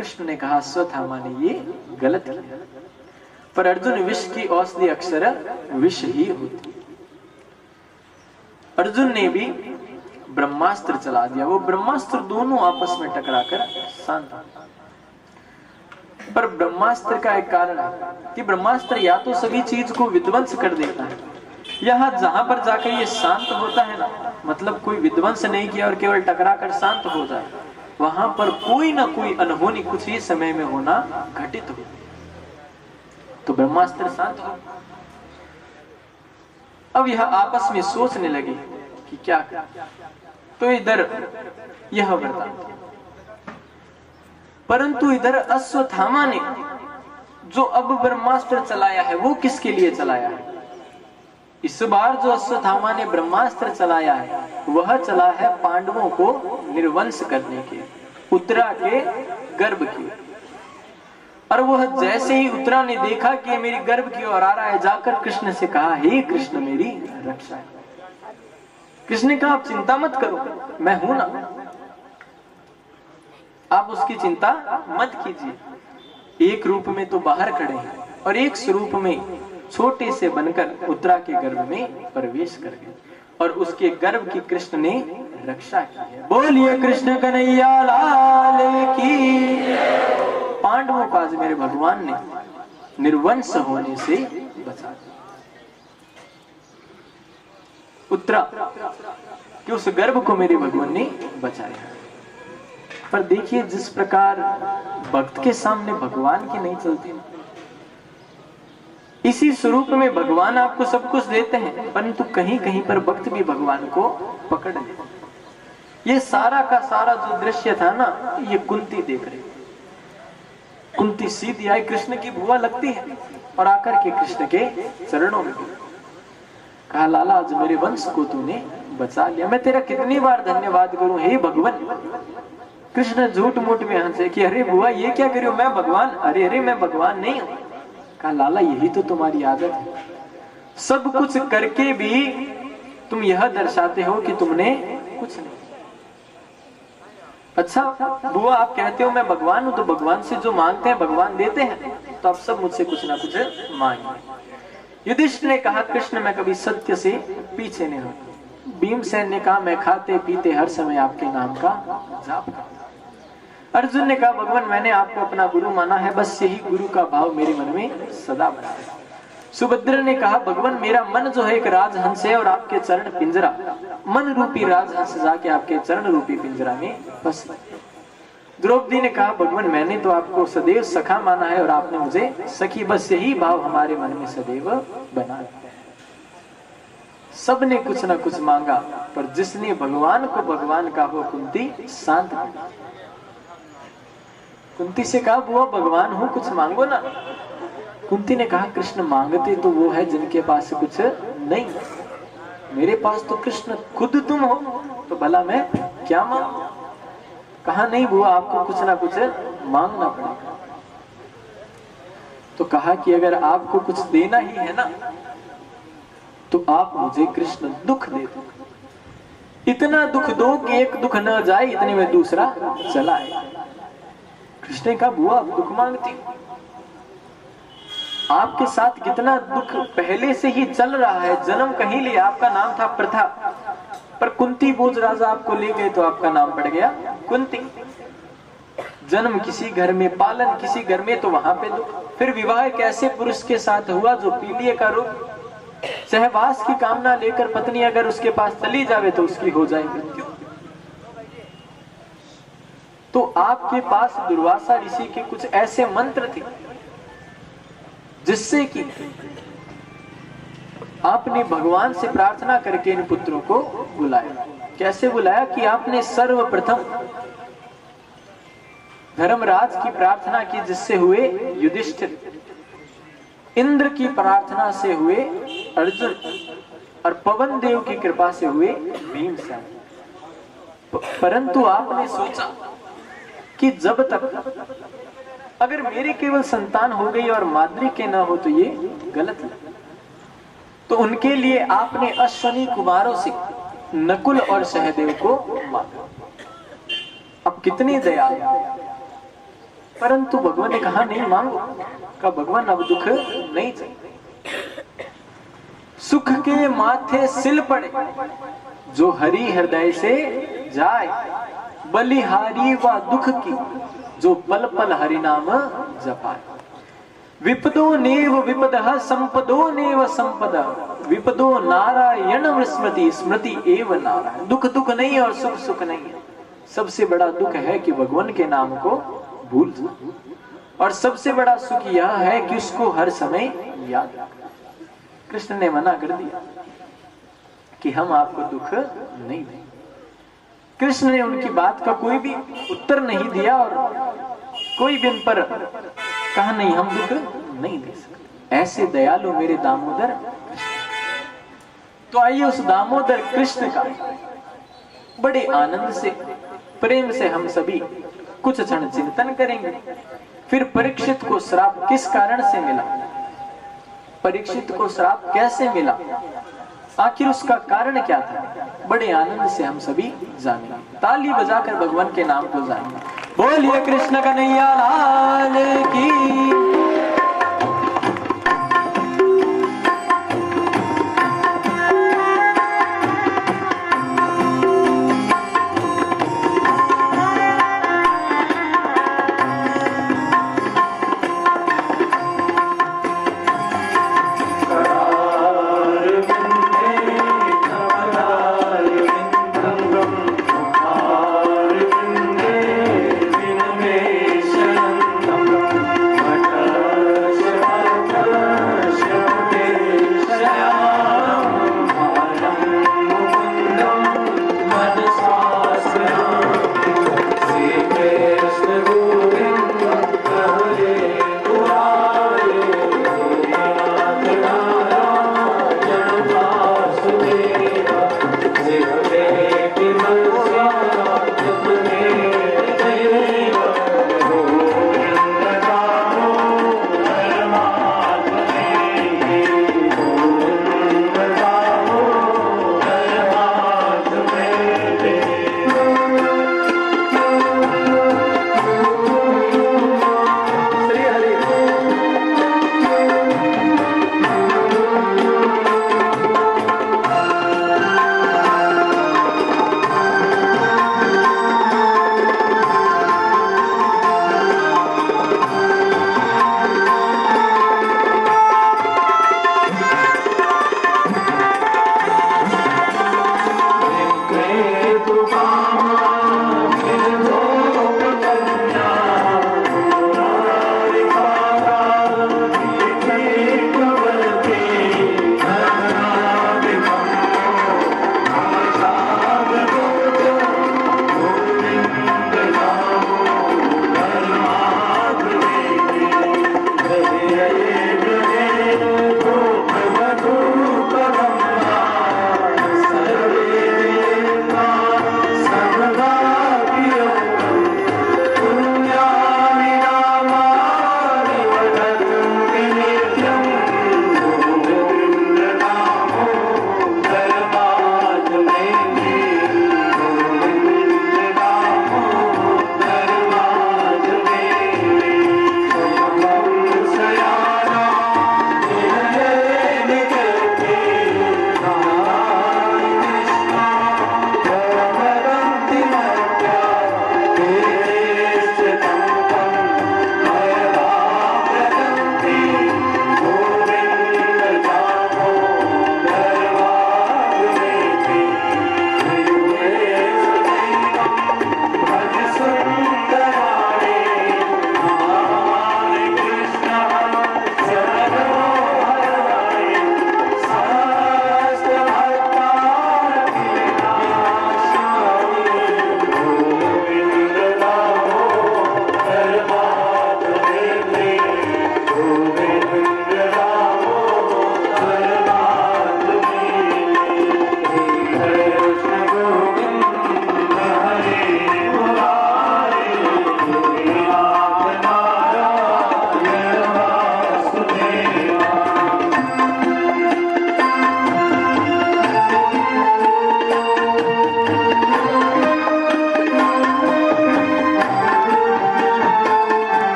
कृष्ण ने कहा अश्वत्थामा ने ये गलत किया, पर अर्जुन विष की औषधि अक्सर विष ही होती। अर्जुन ने भी ब्रह्मास्त्र चला दिया, वो ब्रह्मास्त्र दोनों आपस में टकराकर शांत। पर ब्रह्मास्त्र का एक कारण है कि ब्रह्मास्त्र या तो सभी चीज को विध्वंस कर देता है, यहाँ जहां पर जाकर ये शांत होता है ना, मतलब कोई विध्वंस नहीं किया और केवल टकरा कर शांत हो जाए, वहां पर कोई ना कोई अनहोनी कुछ ही समय में होना घटित हो, तो ब्रह्मास्त्र शांत हो। अब यह आपस में सोचने लगे कि क्या कर, तो इधर यह वृत्तांत, परंतु इधर अश्वत्थामा ने जो अब ब्रह्मास्त्र चलाया है वो किसके लिए चलाया है? इस बार जो अश्वत्थामा ने ब्रह्मास्त्र चलाया है वह चला है पांडवों को निर्वंश करने के, उत्तरा के गर्भ की। और वह जैसे ही उत्तरा ने देखा कि मेरी गर्भ की ओर आ रहा है, जाकर कृष्ण से कहा, हे कृष्ण मेरी रक्षा है। कृष्ण ने कहा आप चिंता मत करो, मैं हूं ना, आप उसकी चिंता मत कीजिए। एक रूप में तो बाहर खड़े हैं और एक स्वरूप में छोटे से बनकर उत्तरा के गर्भ में प्रवेश कर गए और उसके गर्भ की कृष्ण ने रक्षा की है। बोलिए कृष्ण कन्हैया लाल की। पांडवों को आज मेरे भगवान ने निर्वंश होने से बचा दिया। उत्तरा कि उस गर्भ को मेरे भगवान ने बचाया। पर देखिए जिस प्रकार भक्त के सामने भगवान की नहीं चलती, इसी स्वरूप में भगवान आपको सब कुछ देते हैं, परंतु कहीं कहीं पर भक्त भी भगवान को पकड़ लेते हैं। ये सारा का सारा जो दृश्य था ना, ये कुंती देख रही। कुंती सीधी आई, कृष्ण की बुआ लगती है और आकर के कृष्ण के चरणों में कहा, लाला आज मेरे वंश को तूने बचा लिया, मैं तेरा कितनी बार धन्यवाद करूं हे भगवान। कृष्ण झूठ मूठ में हंसे कि अरे बुआ ये क्या करियो, मैं भगवान, अरे अरे मैं भगवान नहीं हूं। कहा लाला यही तो तुम्हारी आदत है, सब कुछ करके भी तुम यह दर्शाते हो कि तुमने कुछ नहीं। अच्छा बुआ आप कहते हो मैं भगवान हूं, तो भगवान से जो मांगते हैं भगवान देते हैं, तो आप सब मुझसे कुछ ना कुछ मांगे। युधिष्ठिर ने कहा कृष्ण मैं कभी सत्य से पीछे नहीं हूं। भीमसेन ने कहा मैं खाते पीते हर समय आपके नाम का जाप करता। अर्जुन ने कहा भगवान मैंने आपको अपना गुरु माना है, बस यही गुरु का भाव मेरे मन में सदा बना है। सुभद्रा ने कहा भगवान मेरा मन जो है एक राजहंस है और आपके चरण पिंजरा, मन रूपी राजहंस जाके आपके चरण रूपी पिंजरा में फंस। द्रौपदी ने कहा भगवान मैंने तो आपको सदैव सखा माना है और आपने मुझे सखी, बस यही भाव हमारे मन में सदैव बना। सबने कुछ ना कुछ मांगा, पर जिसने भगवान को भगवान का हो कुंती शांत। कुंती से कहा बुआ भगवान हो कुछ मांगो ना। कुंती ने कहा कृष्ण मांगते तो वो है जिनके पास कुछ नहीं, मेरे पास तो कृष्ण खुद तुम हो, तो भला मैं क्या मांगू। कहा नहीं बुआ आपको कुछ ना कुछ मांगना पड़ेगा। तो कहा कि अगर आपको कुछ देना ही है ना, तो आप मुझे कृष्ण दुख दे दो, इतना दुख दो कि एक दुख न जाए इतने में दूसरा चला है। कृष्ण ने कहा बुआ आप दुख मांगती, आपके साथ कितना दुख पहले से ही चल रहा है, जन्म कहीं लिया, आपका नाम था प्रथा, पर कुंती बोझ राजा आपको ले गए तो आपका नाम पड़ गया कुंती। जन्म किसी घर में, पालन किसी घर में, तो वहां पे दुख। फिर विवाह एक ऐसे पुरुष के साथ हुआ जो पीलिए का रोग, सहवास की कामना लेकर पत्नी अगर उसके पास चली जावे तो उसकी हो जाए मृत्यु। तो आपके पास दुर्वासा ऋषि के कुछ ऐसे मंत्र थे जिससे कि आपने भगवान से प्रार्थना करके इन पुत्रों को बुलाया। कैसे बुलाया कि आपने सर्वप्रथम धर्मराज की प्रार्थना की जिससे हुए युधिष्ठिर, इंद्र की प्रार्थना से हुए अर्जुन और पवन देव की कृपा से हुए भीमसेन। परंतु आपने सोचा कि जब तक अगर मेरी केवल संतान हो गई और माद्री के ना हो तो ये गलत है, तो उनके लिए आपने अश्वनी कुमारों से नकुल और सहदेव को मांगा। अब कितनी दया, परंतु भगवान ने कहा नहीं मांगो। कहा भगवान अब दुख नहीं चाहिए। सुख के माथे सिल पड़े जो हरि हृदय से जाए, बलिहारी व दुख की जो पल पल हरि नाम जपाए। विपदो नेव विपदः संपदो नेव संपदा, विपदो नारायण स्मृति स्मृति एव नारायण। दुख दुख नहीं है और सुख सुख नहीं है। सबसे बड़ा दुख है कि भगवान के नाम को भूल जाओ, और सबसे बड़ा सुख यह है कि उसको हर समय याद रखना। कृष्ण ने मना कर दिया कि हम आपको दुख नहीं देंगे। कृष्ण ने उनकी बात का कोई भी उत्तर नहीं दिया और कोई भी उन पर कहा नहीं हम दुख नहीं दे सकते। ऐसे दयालु मेरे दामोदर। तो आइए उस दामोदर कृष्ण का बड़े आनंद से प्रेम से हम सभी कुछ क्षण चिंतन करेंगे। फिर परीक्षित को श्राप किस कारण से मिला, परीक्षित को श्राप कैसे मिला, आखिर उसका कारण क्या था, बड़े आनंद से हम सभी जानेंगे। ताली बजाकर भगवान के नाम को जानेंगे। बोलिए कृष्ण कन्हैया लाल की।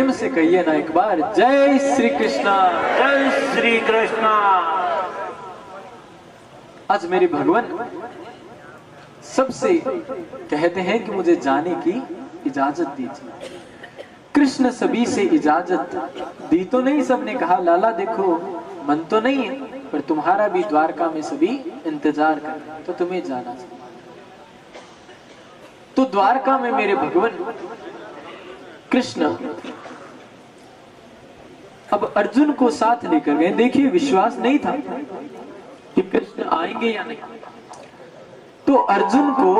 प्रेम से कहिए ना एक बार, जय श्री कृष्णा। जय श्री कृष्णा। आज मेरे भगवान सबसे कहते हैं कि मुझे जाने की इजाजत दीजिए। कृष्ण सभी से इजाजत दी तो नहीं, सबने कहा लाला देखो मन तो नहीं है, पर तुम्हारा भी द्वारका में सभी इंतजार कर, तो तुम्हें जाना चाहिए। तो द्वारका में मेरे भगवान कृष्ण अब अर्जुन को साथ लेकर गए। देखिए विश्वास नहीं था कि कृष्ण आएंगे या नहीं, तो अर्जुन को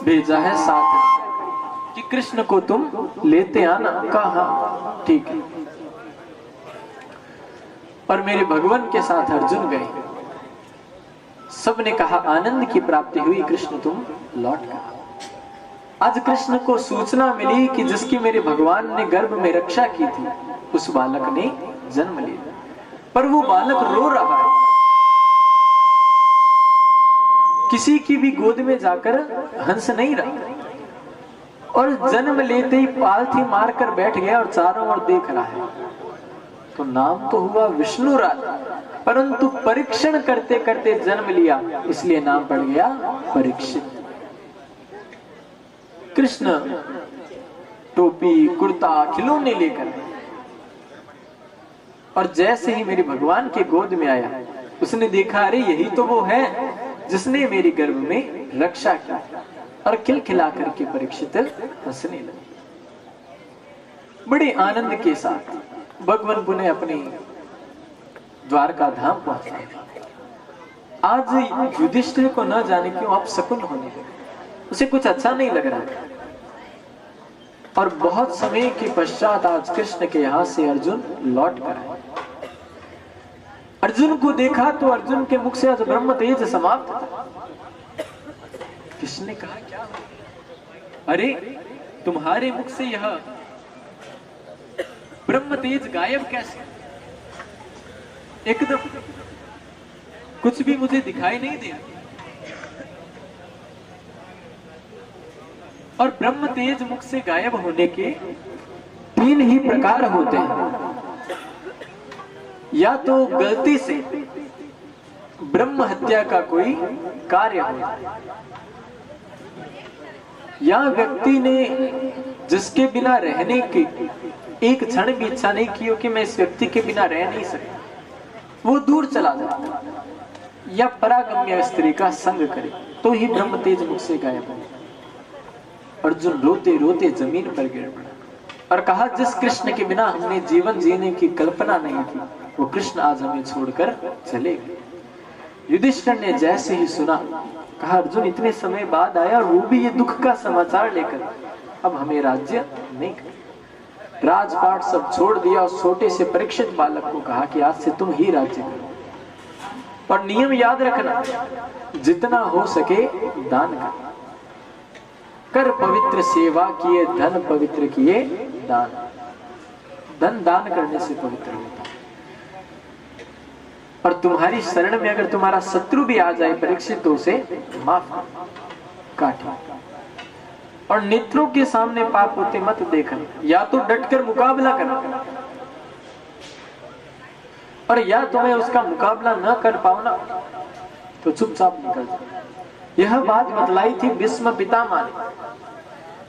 भेजा है साथ कि कृष्ण को तुम लेते आना। कहा ठीक है। और मेरे भगवान के साथ अर्जुन गए। सबने कहा आनंद की प्राप्ति हुई, कृष्ण तुम लौट कर। आज कृष्ण को सूचना मिली कि जिसकी मेरे भगवान ने गर्भ में रक्षा की थी उस बालक ने जन्म लिया, पर वो बालक रो रहा है। किसी की भी गोद में जाकर हंस नहीं रहा और जन्म लेते ही पालथी मारकर बैठ गया और चारों ओर देख रहा है। तो नाम तो हुआ विष्णु राज, परंतु परीक्षण करते करते जन्म लिया, इसलिए नाम पड़ गया परीक्षित। कृष्ण टोपी कुर्ता खिलौने लेकर, और जैसे ही मेरे भगवान के गोद में आया उसने देखा अरे यही तो वो है जिसने मेरी गर्भ में रक्षा की, और खिलखिला करके परीक्षित हंसने लगे। बड़े आनंद के साथ भगवान पुनः अपने द्वारका धाम पहुंचा। आज युधिष्ठिर को न जाने क्यों अब शकुन होने लगे, उसे कुछ अच्छा नहीं लग रहा है। और बहुत समय के पश्चात आज कृष्ण के यहां से अर्जुन लौट कर आए। अर्जुन को देखा तो अर्जुन के मुख से आज ब्रह्म तेज समाप्त था। कृष्ण ने कहा क्या? अरे तुम्हारे मुख से यह ब्रह्म तेज गायब कैसे? एकदम कुछ भी मुझे दिखाई नहीं दे। और ब्रह्म तेज मुख से गायब होने के तीन ही प्रकार होते हैं। या तो गलती से ब्रह्म हत्या का कोई कार्य हो, या व्यक्ति ने जिसके बिना रहने की एक क्षण भी इच्छा नहीं की हो कि मैं इस व्यक्ति के बिना रह नहीं सकता, वो दूर चला जाता, या परागम्य स्त्री का संग करे तो ही ब्रह्म तेज मुख से गायब हो। अर्जुन रोते रोते जमीन पर गिर पड़ा और कहा जिस कृष्ण के बिना हमने जीवन जीने की कल्पना नहीं की वो कृष्ण आज हमें छोड़कर चले गए। युधिष्ठिर ने जैसे ही सुना कहा अर्जुन इतने समय बाद आया और वो भी ये दुख का समाचार लेकर, अब हमें राज्य नहीं कर। राजपाट सब छोड़ दिया और छोटे से परीक्षित बालक को कहा कि आज से तुम ही राज्य करो, और नियम याद रखना जितना हो सके दान कर पवित्र सेवा किए धन पवित्र किए दान। धन दान करने से पवित्र होता है। और तुम्हारी शरण में अगर तुम्हारा शत्रु भी आ जाए परीक्षित तो उसे माफ काटे। और नेत्रों के सामने पाप होते मत देखना, या तो डटकर मुकाबला करना, और या तुम्हें उसका मुकाबला न कर पाओ ना तो चुपचाप निकल जाओ। यह बात बतलाई थी भीष्म पितामह ने,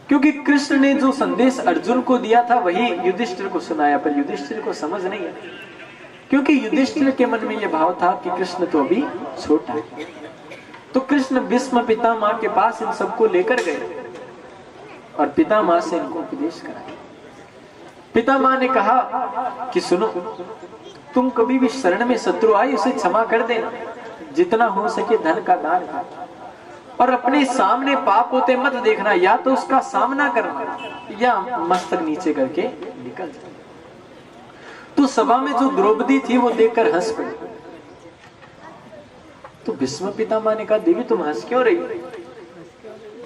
क्योंकि कृष्ण ने जो संदेश अर्जुन को दिया था वही युधिष्ठिर को सुनाया, पर युधिष्ठिर को समझ नहीं है, क्योंकि युधिष्ठिर के मन में यह भाव था कि कृष्ण तो अभी छोटा है। तो कृष्ण भीष्म पितामह के पास इन सबको लेकर गए और पितामह से इनको उपदेश कराया। पितामह ने कहा कि सुनो, तुम कभी भी शरण में शत्रु आए उसे क्षमा कर देना, जितना हो सके धन का दान कर, और अपने सामने पाप होते मत देखना, या तो उसका सामना करना या मस्तक नीचे करके निकल जाना। तो सभा में जो द्रौपदी थी वो देखकर हंस पड़ी। तो भीष्म पितामह ने कहा देवी तुम हंस क्यों रही?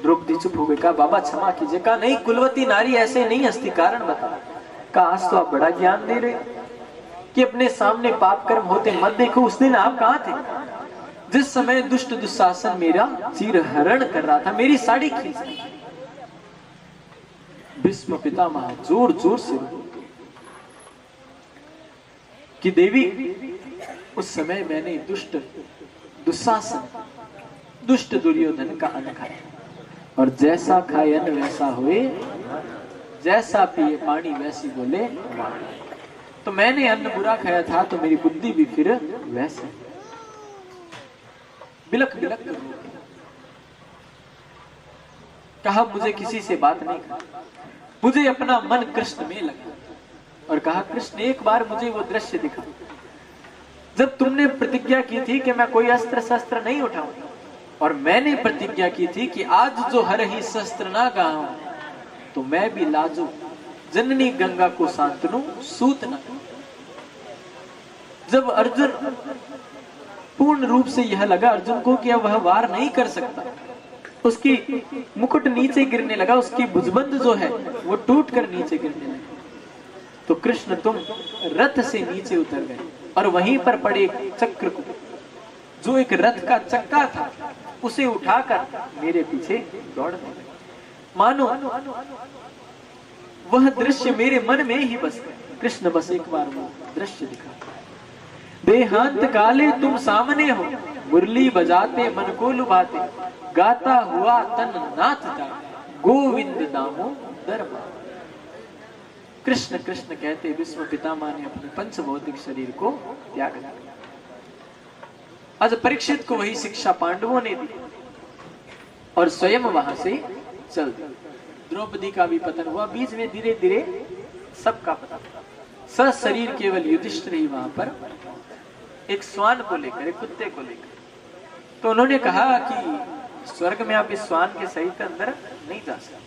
द्रौपदी चुप हो गई। कहा बाबा क्षमा कीजिए। कहा नहीं, कुलवती नारी ऐसे नहीं हंसती, कारण बता। कहा आज तो आप बड़ा ज्ञान दे रहे कि अपने सामने पाप कर्म होते मत देखो। उस दिन आप कहाँ थे जिस समय दुष्ट दुशासन मेरा चीर हरण कर रहा था, मेरी साड़ी खींच, भीष्म पितामह जोर जोर से कि देवी, उस समय मैंने दुष्ट दुशासन, दुष्ट दुर्योधन का अन्न खाया और जैसा खाए अन्न वैसा हुए, जैसा पिए पानी वैसी बोले वाणी। तो मैंने अन्न बुरा खाया था तो मेरी बुद्धि भी फिर वैसे बिलक बिलक कर रोती। कहा मुझे किसी से बात नहीं करनी, मुझे अपना मन कृष्ण में लगा और कहा कृष्ण एक बार मुझे वो दृश्य दिखा जब तुमने प्रतिज्ञा की थी कि मैं कोई अस्त्र शस्त्र नहीं उठाऊंगा, और मैंने प्रतिज्ञा की थी कि आज जो हर ही शस्त्र ना गाऊं तो मैं भी लाजू जननी गंगा को शांतनु सूत न। जब अर्जुन पूर्ण रूप से यह लगा अर्जुन को कि अब वह वार नहीं कर सकता, उसकी मुकुट नीचे गिरने लगा, उसकी भुजबंद जो है वो टूट कर नीचे गिरने लगा, तो कृष्ण तुम रथ से नीचे उतर गए और वहीं पर पड़े चक्र को, जो एक रथ का चक्का था, उसे उठाकर मेरे पीछे दौड़ने लगे। मानो वह दृश्य मेरे मन में ही बस गया। कृष्ण बस एक बार वो दृश्य दिखा। देहांत काले तुम सामने हो, मुरली बजाते मन को लुभाते, गाता हुआ तन नाचता गोविंद दामोदर। कृष्ण कृष्ण कहते भीष्म पितामह ने अपने पंचभौतिक शरीर को त्याग दिया। आज परीक्षित को वही शिक्षा पांडवों ने दी और स्वयं वहां से चल दिया। द्रौपदी का भी पतन हुआ, बीच में धीरे धीरे सबका पतन। सशरीर केवल युधिष्ठिर ही वहां पर एक श्वान को लेकर, एक कुत्ते को लेकर। तो उन्होंने कहा कि स्वर्ग में आप इस श्वान के सहित अंदर नहीं जा सकते।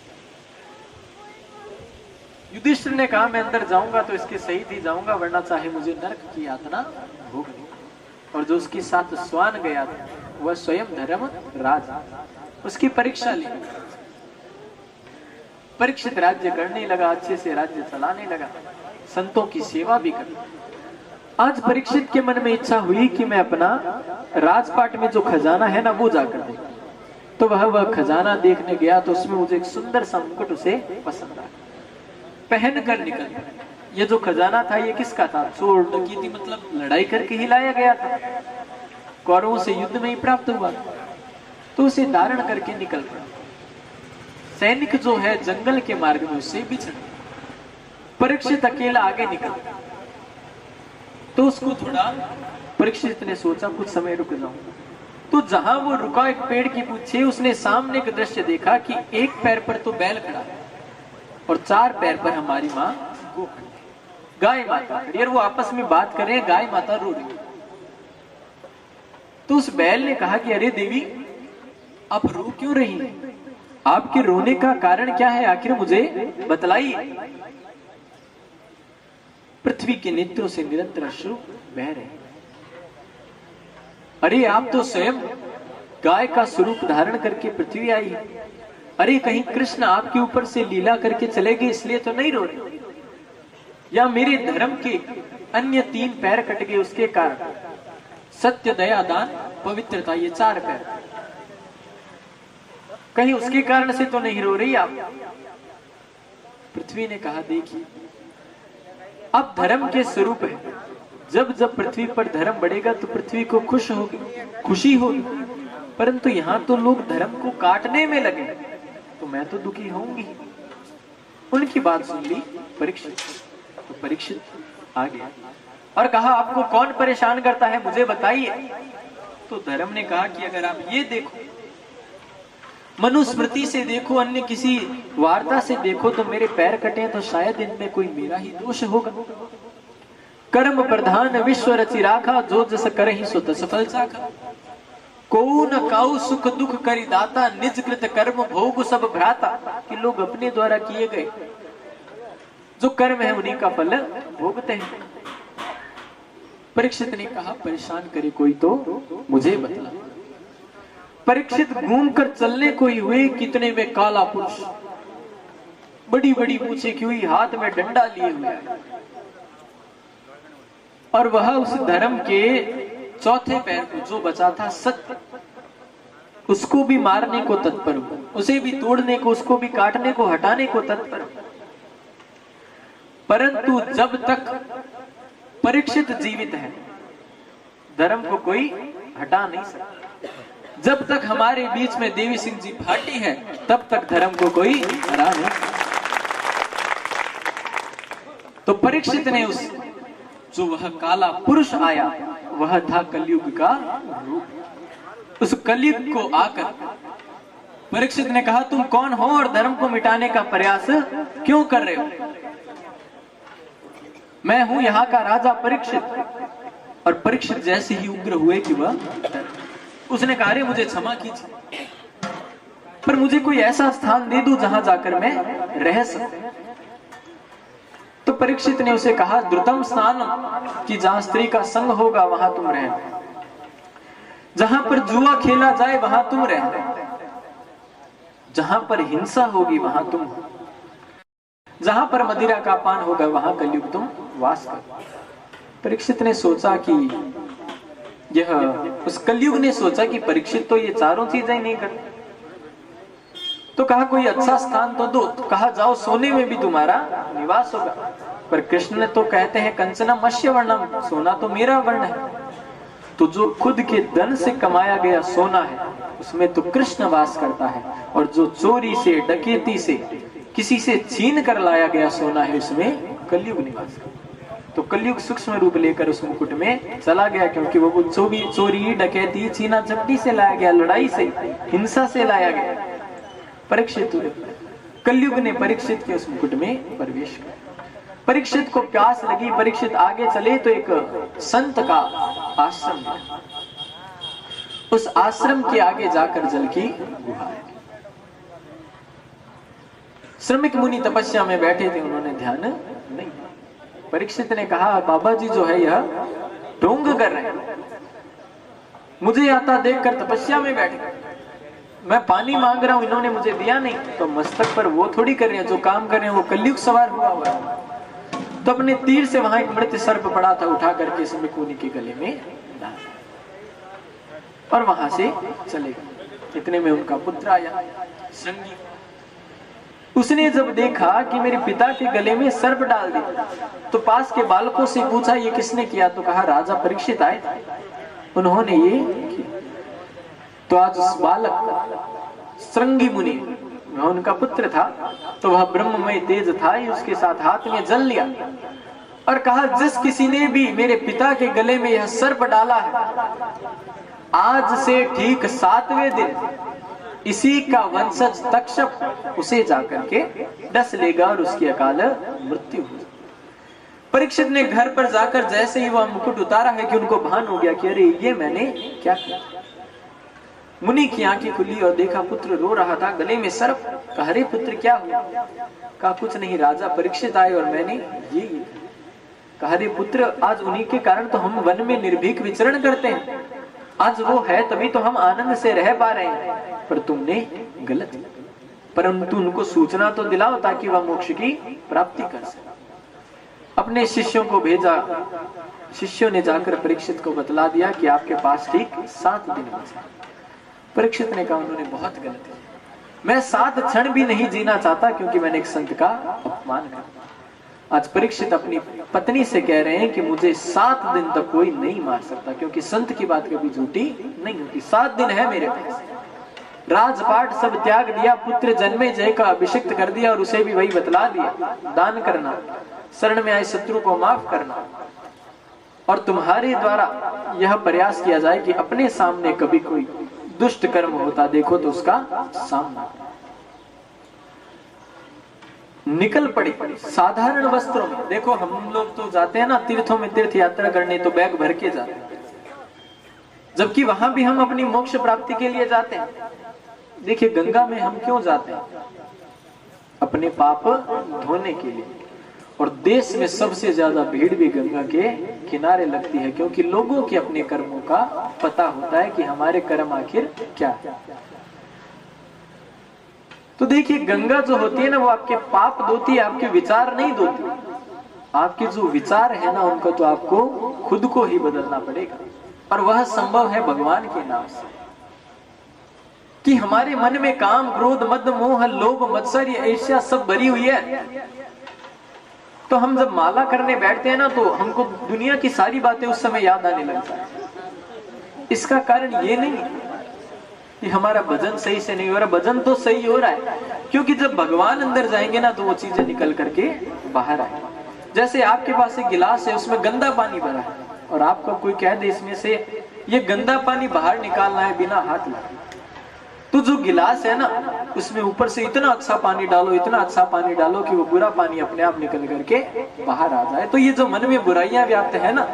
युधिष्ठिर ने कहा मैं अंदर जाऊंगा तो इसके सहित ही जाऊंगा, वरना चाहे मुझे नरक की यातना भोगनी। और जो उसके साथ श्वान गया था वह स्वयं धर्म राज, उसकी परीक्षा ली। परीक्षित राज्य करने लगा, अच्छे से राज्य चलाने लगा, संतों की सेवा भी कर। आज परीक्षित के मन में इच्छा हुई कि मैं अपना राजपाट में जो खजाना है ना वो जाकर देखूं। तो वह खजाना देखने गया तो उसमें मुझे एक सुंदर सा मुकुट उसे पसंद आया, पहन कर निकल। ये जो खजाना था ये किसका था? चोर डकैती मतलब लड़ाई करके ही लाया गया था, कौरवों से युद्ध में ही प्राप्त हुआ। तो उसे धारण करके निकल पड़ा। सैनिक जो है जंगल के मार्ग में उससे बिछड़। परीक्षित अकेला आगे निकल, तो उसको थोड़ा परीक्षित ने सोचा कुछ समय रुक जाऊं। तो जहां वो रुका एक पेड़ की पूछे, उसने सामने का दृश्य देखा कि एक पैर पर तो बैल खड़ा है और चार पैर पर हमारी माँ गो खड़ी, गाय माता खड़ी, और वो आपस में बात कर रहे हैं, गाय माता रो रही। तो उस बैल ने कहा कि अरे देवी आप रो क्यों रही हैं? आपके रोने का कारण क्या है? आखिर मुझे बतलाइए। पृथ्वी के नेत्रों से निरंतर अश्रु बह रहे। अरे आप तो स्वयं गाय का स्वरूप धारण करके पृथ्वी आई है। अरे कहीं कृष्ण आपके ऊपर से लीला करके चले गए इसलिए तो नहीं रो रहे, या मेरे धर्म के अन्य 3 पैर कट गए उसके कारण, सत्य दया दान पवित्रता ये 4 पैर, कहीं उसके कारण से तो नहीं रो रही आप? पृथ्वी ने कहा देखिए अब धर्म के स्वरूप है, जब जब पृथ्वी पर धर्म बढ़ेगा तो पृथ्वी को खुशी होगी, परंतु यहाँ तो लोग धर्म को काटने में लगे तो मैं तो दुखी होंगी। उनकी बात सुन ली परीक्षित। तो परीक्षित आ गया और कहा आपको कौन परेशान करता है मुझे बताइए। तो धर्म ने कहा कि अगर आप ये देखो, मनुस्मृति से देखो, अन्य किसी वार्ता से देखो तो मेरे पैर कटे तो शायद इनमें कोई मेरा ही दोष होगा। कर्म प्रधान विश्व रचि राखा, जो जस करहि सो तस फल चाखा। को न काऊ सुख दुख करि दाता, निज कृत कर्म भोग सब भ्राता। कि लोग अपने द्वारा किए गए जो कर्म है उन्हीं का फल भोगते हैं। परीक्षित ने कहा परेशान करे कोई तो मुझे बतला। परीक्षित घूमकर चलने को ही हुए, कितने में काला पुरुष बड़ी बड़ी पूछे की हुई, हाथ में डंडा लिए हुए, और वह उस धर्म के चौथे पैर को जो बचा था सत्य, उसको भी मारने को तत्पर हुआ, उसे भी तोड़ने को, उसको भी काटने को, हटाने को तत्पर। परंतु जब तक परीक्षित जीवित है धर्म को कोई हटा नहीं सकता। जब तक हमारे बीच में देवी सिंह जी भाटी है तब तक धर्म को कोई हरा नहीं। तो परीक्षित ने उस जो वह काला पुरुष आया वह था कलयुग का रूप। उस कलयुग को आकर परीक्षित ने कहा तुम कौन हो और धर्म को मिटाने का प्रयास क्यों कर रहे हो? मैं हूं यहाँ का राजा परीक्षित। और परीक्षित जैसे ही उग्र हुए कि वह उसने कहा रे मुझे क्षमा कीजिए पर मुझे कोई ऐसा स्थान दे दो जहां जाकर मैं रह सकूं। तो परीक्षित ने उसे कहा द्रुतम स्थान कि जहां स्त्री का संग होगा वहां तुम रहना, जहां पर जुआ खेला जाए वहां तुम रहना, जहां पर हिंसा होगी वहां तुम हो, जहां पर मदिरा का पान होगा वहां कलयुग तुम वास करो। परीक्षित ने सोचा कि यह उस कलयुग ने सोचा कि परीक्षित तो ये चारों चीजें नहीं करते, तो कहा कोई अच्छा स्थान तो दो। तो कहा जाओ सोने में भी तुम्हारा निवास होगा। पर कृष्ण ने तो कहते हैं कंचना मत्स्य वर्णम, सोना तो मेरा वर्ण है। तो जो खुद के धन से कमाया गया सोना है उसमें तो कृष्ण वास करता है, और जो चोरी से डकैती से किसी से छीन कर लाया गया सोना है उसमें कलयुग निवास करता है। तो कलयुग सूक्ष्म रूप लेकर उस मुकुट में चला गया, क्योंकि वो चोरी डकैती छीना झपटी से लाया गया, लड़ाई से हिंसा से लाया गया। परीक्षित कलयुग ने परीक्षित के उस मुकुट में प्रवेश किया। परीक्षित को प्यास लगी, परीक्षित आगे चले तो एक संत का आश्रम है। उस आश्रम के आगे जाकर जल की गुहा है। श्रमिक मुनि तपस्या में बैठे थे, उन्होंने ध्यान नहीं। परीक्षित ने कहा बाबा जी जो है यह ढोंग कर रहे हैं, मुझे आता देखकर तपस्या में बैठे, मैं पानी मांग रहा हूं इन्होंने मुझे दिया नहीं, तो मस्तक पर वो थोड़ी कर रहे हैं, जो काम कर रहे हैं वो कलयुग सवार हुआ है। तो अपने तीर से वहां एक मृत सर्प पड़ा था उठा करके श्रमिक मुनि के गले में डाल और वहां से चले गए। इतने में उनका पुत्र आया श्रृंगी। उसने जब देखा कि मेरे पिता के गले में सर्प डाल दिया तो पास के बालकों से पूछा ये किसने किया? तो कहा राजा परीक्षित आए थे, उन्होंने ये किया। तो आज उस बालक श्रृंगी मुनि वह उनका पुत्र था, तो वह ब्रह्ममय तेज था, उसके साथ हाथ में जल लिया और कहा जिस किसी ने भी मेरे पिता के गले में यह सर्प डाला है आज से ठीक 7वें दिन इसी का वंशज तक्षक उसे जाकर के डस लेगा और उसकी अकाल मृत्यु हो। परीक्षित ने घर पर जाकर जैसे ही वह मुकुट उतारा है कि उनको भान हो गया कि अरे ये मैंने क्या किया। मुनि की आंखें खुली और देखा पुत्र रो रहा था, गले में सर्प। कहा अरे पुत्र क्या हुआ? कहा कुछ नहीं, राजा परीक्षित आए और मैंने ये कहा अरे पुत्र आज उन्हीं के कारण तो हम वन में निर्भीक विचरण करते हैं, आज वो है तभी तो हम आनंद से रह पा रहे हैं, पर तुमने गलत किया। परंतु उनको सूचना तो दिलाओ ताकि वह मोक्ष की प्राप्ति कर सके। अपने शिष्यों को भेजा, शिष्यों ने जाकर परीक्षित को बतला दिया कि आपके पास ठीक 7 दिन बचे। परीक्षित ने कहा उन्होंने बहुत गलत किया, मैं 7 क्षण भी नहीं जीना चाहता क्योंकि मैंने एक संत का अपमान किया। आज परीक्षित अपनी पत्नी से कह रहे हैं कि मुझे 7 दिन तक कोई नहीं मार सकता, क्योंकि संत की बात कभी झूठी नहीं होती। 7 दिन है मेरे पास, राजपाट सब त्याग दिया, पुत्र जन्मे जय का अभिषेक कर दिया और उसे भी वही बतला दिया, दान करना, शरण में आए शत्रु को माफ करना, और तुम्हारे द्वारा यह प्रयास किया जाए कि अपने सामने कभी कोई दुष्ट कर्म होता देखो तो उसका सामना। निकल पड़ी साधारण वस्त्रों में। देखो हम लोग तो जाते हैं ना तीर्थों में, तीर्थ यात्रा करने, तो बैग भर के जाते हैं, जबकि वहां भी हम अपनी मोक्ष प्राप्ति के लिए जाते हैं। देखिए गंगा में हम क्यों जाते हैं? अपने पाप धोने के लिए। और देश में सबसे ज्यादा भीड़ भी गंगा के किनारे लगती है, क्योंकि लोगों के अपने कर्मों का पता होता है कि हमारे कर्म आखिर क्या है। तो देखिए गंगा जो होती है ना वो आपके पाप धोती है, आपके विचार नहीं धोती। आपके जो विचार है ना उनको तो आपको खुद को ही बदलना पड़ेगा, और वह संभव है भगवान के नाम से। कि हमारे मन में काम, क्रोध, मद, मोह, लोभ, मत्सर्य, ईर्ष्या सब भरी हुई है, तो हम जब माला करने बैठते हैं ना तो हमको दुनिया की सारी बातें उस समय याद आने लगता है। इसका कारण ये नहीं कि हमारा भजन सही से नहीं हो रहा, भजन तो सही हो रहा है, क्योंकि जब भगवान अंदर जाएंगे ना तो वो चीजें निकल करके बाहर आए। जैसे आपके पास एक गिलास है, उसमें गंदा पानी भरा है और आपको कोई कह दे इसमें से ये गंदा पानी बाहर निकालना है बिना हाथ लगाए, तो जो गिलास है ना उसमें ऊपर से इतना अच्छा पानी डालो, इतना अच्छा पानी डालो कि वो बुरा पानी अपने आप निकल करके बाहर आ जाए। तो ये जो मन में बुराइयां व्याप्त है ना,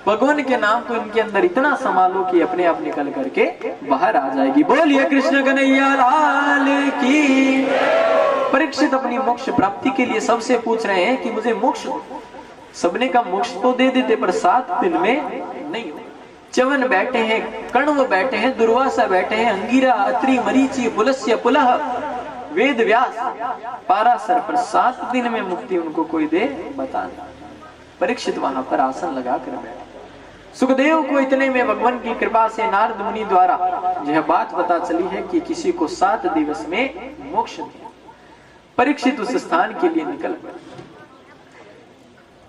भगवान के नाम को इनके अंदर इतना संभालो कि अपने आप निकल करके बाहर आ जाएगी। बोलिए कृष्ण कन्हैया लाल की। परीक्षित अपनी मोक्ष प्राप्ति के लिए सबसे पूछ रहे हैं कि मुझे मोक्ष दो। सबने का मोक्ष तो दे देते पर 7 दिन में नहीं हो। च्यवन बैठे हैं, कण्व बैठे हैं, दुर्वासा बैठे हैं, अंगिरा, अत्रि, मरीचि, पुलस्त्य, पुलह, वेद व्यास, पाराशर, पर 7 दिन में मुक्ति उनको कोई दे बताना। परीक्षित वहां पर आसन लगा कर बैठे। सुखदेव को इतने में भगवान की कृपा से नारद मुनि द्वारा यह बात पता चली है कि किसी को 7 दिवस में मोक्ष दिया। परीक्षित उस स्थान के लिए निकल पड़े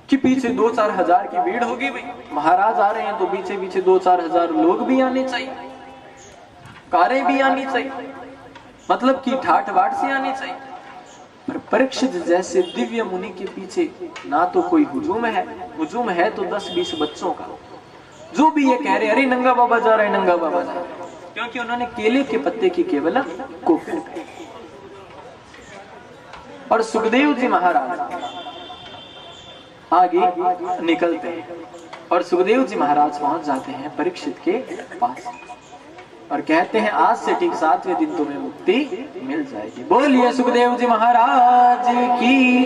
कि पीछे 2-4 हजार की भीड़ होगी। भाई महाराज आ रहे हैं तो पीछे पीछे 2-4 हजार लोग भी आने चाहिए, कारें भी आनी चाहिए, मतलब कि ठाठ बाट से आनी चाहिए। पर परीक्षित जैसे दिव्य मुनि के पीछे ना तो कोई हुजूम है तो 10-20 बच्चों का, जो भी ये कह रहे अरे नंगा बाबा जा रहे, नंगा बाबा जा रहे, क्योंकि उन्होंने केले के पत्ते की केवल कोपी। और सुखदेव जी महाराज आगे निकलते हैं और सुखदेव जी महाराज पहुंच जाते हैं परीक्षित के पास और कहते हैं आज से ठीक 7वें दिन तुम्हें मुक्ति मिल जाएगी। बोलिए सुखदेव जी महाराज की।